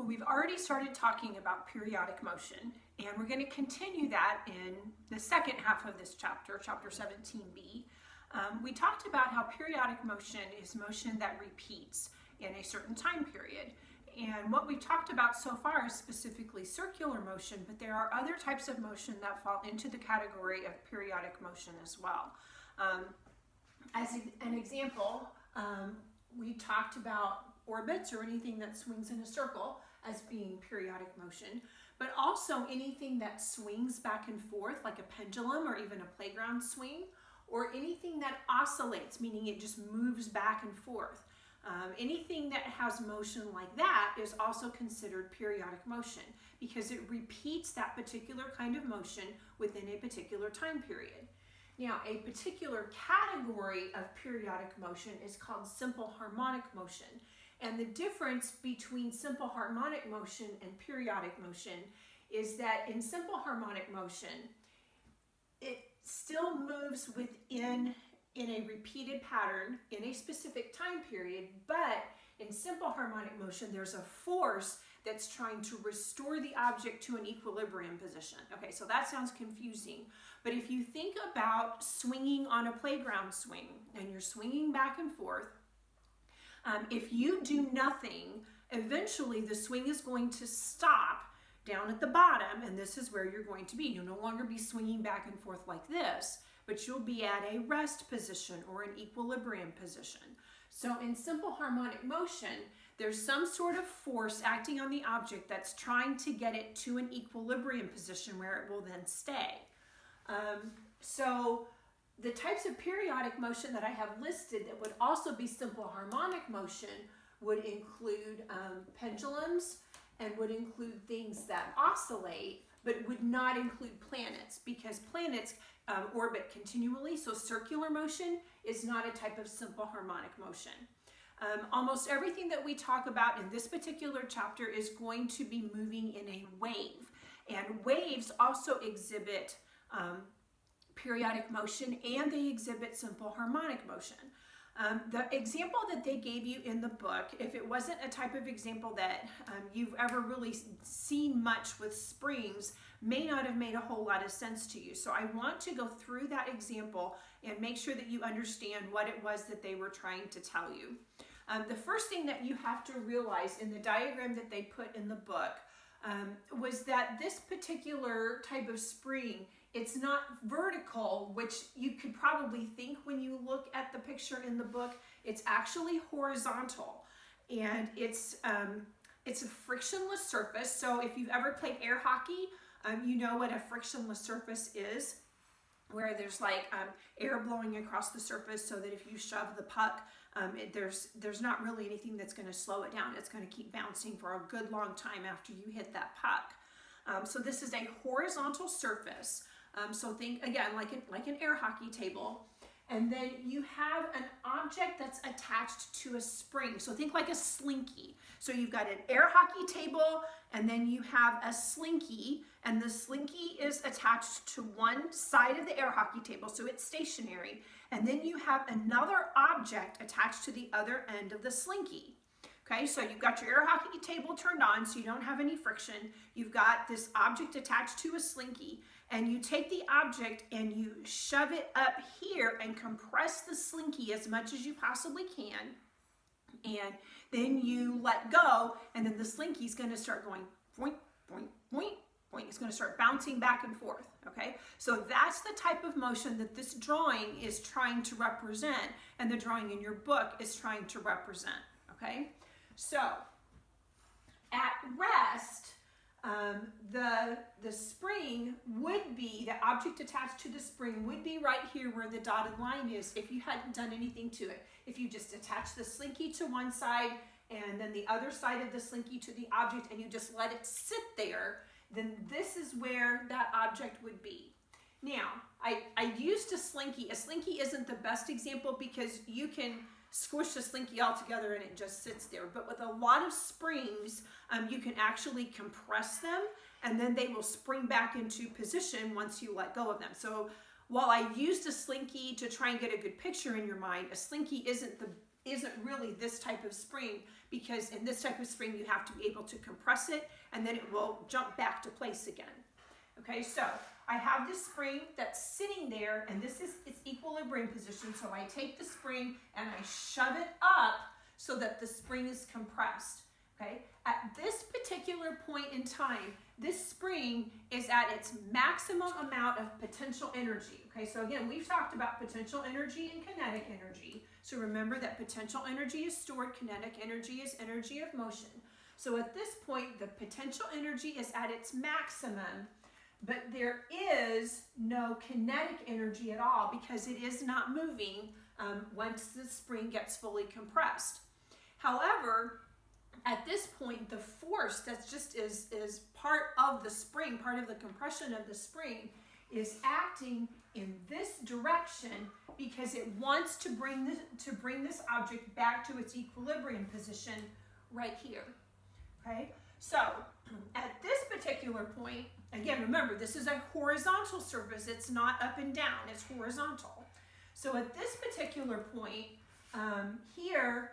Well, we've already started talking about periodic motion, and we're going to continue that in the second half of this chapter, chapter 17b. We talked about how periodic motion is motion that repeats in a certain time period. And what we've talked about so far is specifically circular motion, but there are other types of motion that fall into the category of periodic motion as well. As an example, we talked about orbits or anything that swings in a circle as being periodic motion, but also anything that swings back and forth like a pendulum or even a playground swing, or anything that oscillates, meaning it just moves back and forth. Anything that has motion like that is also considered periodic motion because it repeats that particular kind of motion within a particular time period. Now, a particular category of periodic motion is called simple harmonic motion. And the difference between simple harmonic motion and periodic motion is that in simple harmonic motion, it still moves in a repeated pattern in a specific time period, but in simple harmonic motion, there's a force that's trying to restore the object to an equilibrium position. Okay, so that sounds confusing, but if you think about swinging on a playground swing and you're swinging back and forth, if you do nothing, eventually the swing is going to stop down at the bottom, and this is where you're going to be. You'll no longer be swinging back and forth like this, but you'll be at a rest position or an equilibrium position. So in simple harmonic motion, there's some sort of force acting on the object that's trying to get it to an equilibrium position where it will then stay. So the types of periodic motion that I have listed that would also be simple harmonic motion would include pendulums and would include things that oscillate, but would not include planets because planets orbit continually, so circular motion is not a type of simple harmonic motion. Almost everything that we talk about in this particular chapter is going to be moving in a wave, and waves also exhibit periodic motion and they exhibit simple harmonic motion. The example that they gave you in the book, if it wasn't a type of example that you've ever really seen much with springs, may not have made a whole lot of sense to you. So I want to go through that example and make sure that you understand what it was that they were trying to tell you. The first thing that you have to realize in the diagram that they put in the book was that this particular type of spring, it's not vertical, which you could probably think when you look at the picture in the book. It's actually horizontal, and it's a frictionless surface. So if you've ever played air hockey, you know what a frictionless surface is, where there's like air blowing across the surface so that if you shove the puck, there's not really anything that's going to slow it down. It's going to keep bouncing for a good long time after you hit that puck. So this is a horizontal surface. So think again like an air hockey table, and then you have an object that's attached to a spring. So think like a slinky. So you've got an air hockey table, and then you have a slinky, and the slinky is attached to one side of the air hockey table, so it's stationary. And then you have another object attached to the other end of the slinky. Okay, so you've got your air hockey table turned on so you don't have any friction. You've got this object attached to a slinky, and you take the object and you shove it up here and compress the slinky as much as you possibly can. And then you let go, and then the slinky's going to start going boink, boink, boink, boink. It's going to start bouncing back and forth. Okay, so that's the type of motion that this drawing is trying to represent, and the drawing in your book is trying to represent. Okay, so at rest, the spring would be, the object attached to the spring would be right here where the dotted line is if you hadn't done anything to it. If you just attach the slinky to one side and then the other side of the slinky to the object and you just let it sit there, then this is where that object would be. Now, I used a slinky. A slinky isn't the best example because you can squish the slinky all together and it just sits there. But with a lot of springs, you can actually compress them and then they will spring back into position once you let go of them. So while I used a slinky to try and get a good picture in your mind, a slinky isn't isn't really this type of spring, because in this type of spring you have to be able to compress it and then it will jump back to place again. Okay, so I have this spring that's sitting there, and this is its equilibrium position. So I take the spring and I shove it up so that the spring is compressed. Okay, at this particular point in time, this spring is at its maximum amount of potential energy. Okay, so again, we've talked about potential energy and kinetic energy. So remember that potential energy is stored, kinetic energy is energy of motion. So at this point, the potential energy is at its maximum, but there is no kinetic energy at all because it is not moving once the spring gets fully compressed. However, at this point, the force that's just is part of the spring, part of the compression of the spring, is acting in this direction because it wants to bring this object back to its equilibrium position right here. Okay, so at this particular point, again, remember, this is a horizontal surface. It's not up and down, it's horizontal. So at this particular point here,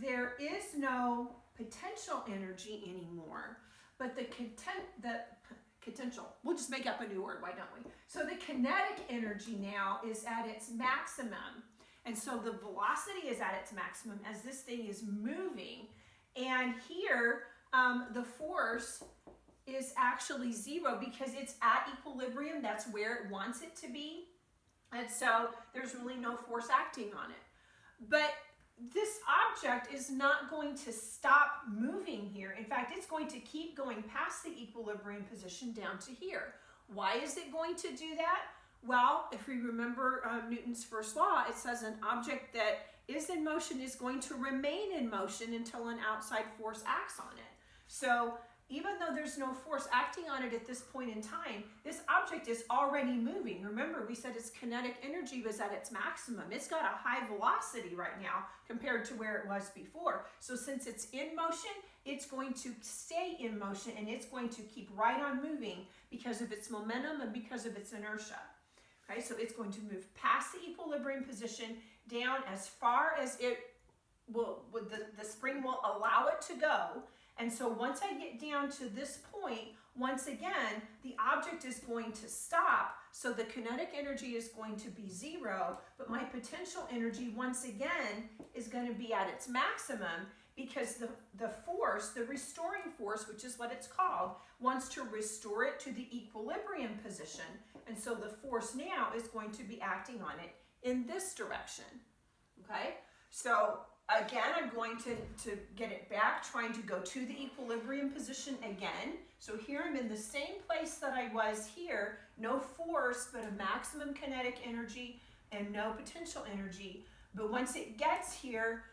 there is no potential energy anymore, but the potential, we'll just make up a new word, why don't we? So the kinetic energy now is at its maximum. And so the velocity is at its maximum as this thing is moving. And here, the force is actually zero because it's at equilibrium. That's where it wants it to be. And so there's really no force acting on it. But this object is not going to stop moving here. In fact, it's going to keep going past the equilibrium position down to here. Why is it going to do that? Well, if we remember Newton's first law, it says an object that is in motion is going to remain in motion until an outside force acts on it. So even though there's no force acting on it at this point in time, this object is already moving. Remember, we said its kinetic energy was at its maximum. It's got a high velocity right now compared to where it was before. So since it's in motion, it's going to stay in motion and it's going to keep right on moving because of its momentum and because of its inertia. Okay, so it's going to move past the equilibrium position down as far as it will, the spring will allow it to go. And so once I get down to this point, once again, the object is going to stop. So the kinetic energy is going to be zero, but my potential energy once again is going to be at its maximum because the force, the restoring force, which is what it's called, wants to restore it to the equilibrium position. And so the force now is going to be acting on it in this direction. Okay? So again, I'm going to get it back, trying to go to the equilibrium position again. So here I'm in the same place that I was here, no force, but a maximum kinetic energy and no potential energy. But once it gets here,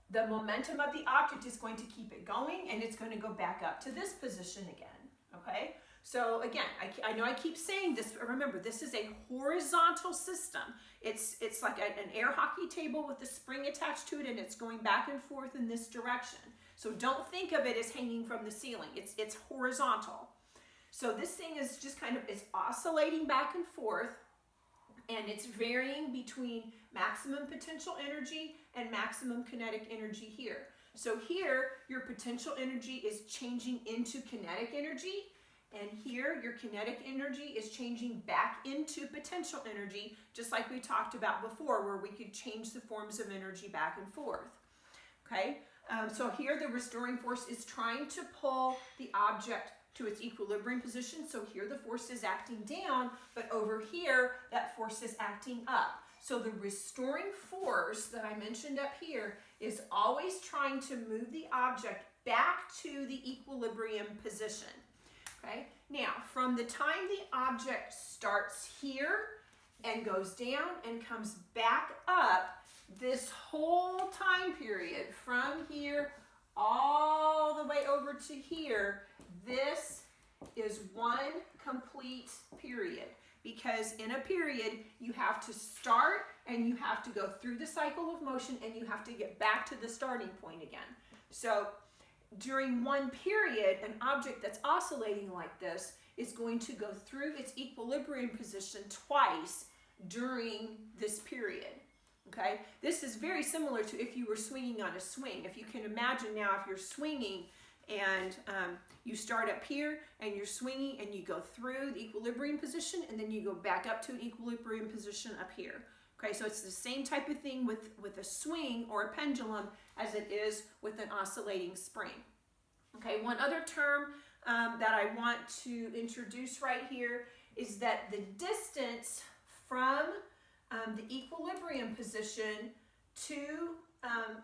the momentum of the object is going to keep it going and it's going to go back up to this position again, okay? So again, I know I keep saying this, but remember, this is a horizontal system. It's like an air hockey table with a spring attached to it and it's going back and forth in this direction. So don't think of it as hanging from the ceiling. It's horizontal. So this thing is just kind of, it's oscillating back and forth and it's varying between maximum potential energy and maximum kinetic energy here. So here, your potential energy is changing into kinetic energy. And here, your kinetic energy is changing back into potential energy, just like we talked about before, where we could change the forms of energy back and forth. Okay, so here the restoring force is trying to pull the object to its equilibrium position. So here the force is acting down, but over here, that force is acting up. So the restoring force that I mentioned up here is always trying to move the object back to the equilibrium position. Okay, now from the time the object starts here and goes down and comes back up, this whole time period from here all the way over to here, this is one complete period. Because in a period, you have to start and you have to go through the cycle of motion and you have to get back to the starting point again. So during one period, an object that's oscillating like this is going to go through its equilibrium position twice during this period. Okay, this is very similar to if you were swinging on a swing. If you can imagine now, if you're swinging and you start up here and you're swinging and you go through the equilibrium position and then you go back up to an equilibrium position up here. Okay, so it's the same type of thing with a swing or a pendulum as it is with an oscillating spring. Okay, one other term that I want to introduce right here is that the distance from the equilibrium position to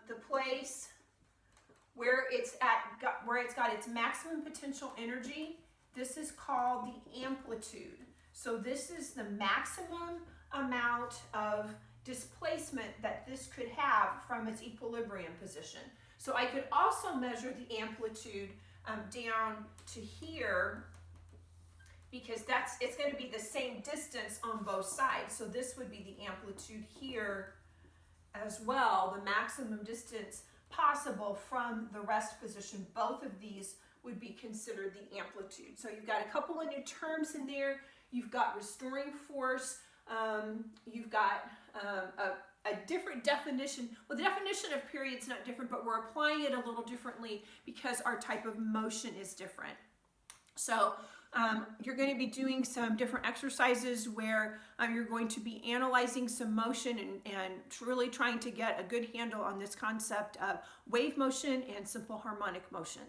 the place where it's got its maximum potential energy, this is called the amplitude. So this is the maximum amount of displacement that this could have from its equilibrium position. So I could also measure the amplitude down to here, because it's going to be the same distance on both sides. So this would be the amplitude here as well, the maximum distance possible from the rest position. Both of these would be considered the amplitude. So you've got a couple of new terms in there. You've got restoring force. You've got a different definition. Well, the definition of period is not different, but we're applying it a little differently because our type of motion is different. So you're going to be doing some different exercises where you're going to be analyzing some motion and really trying to get a good handle on this concept of wave motion and simple harmonic motion.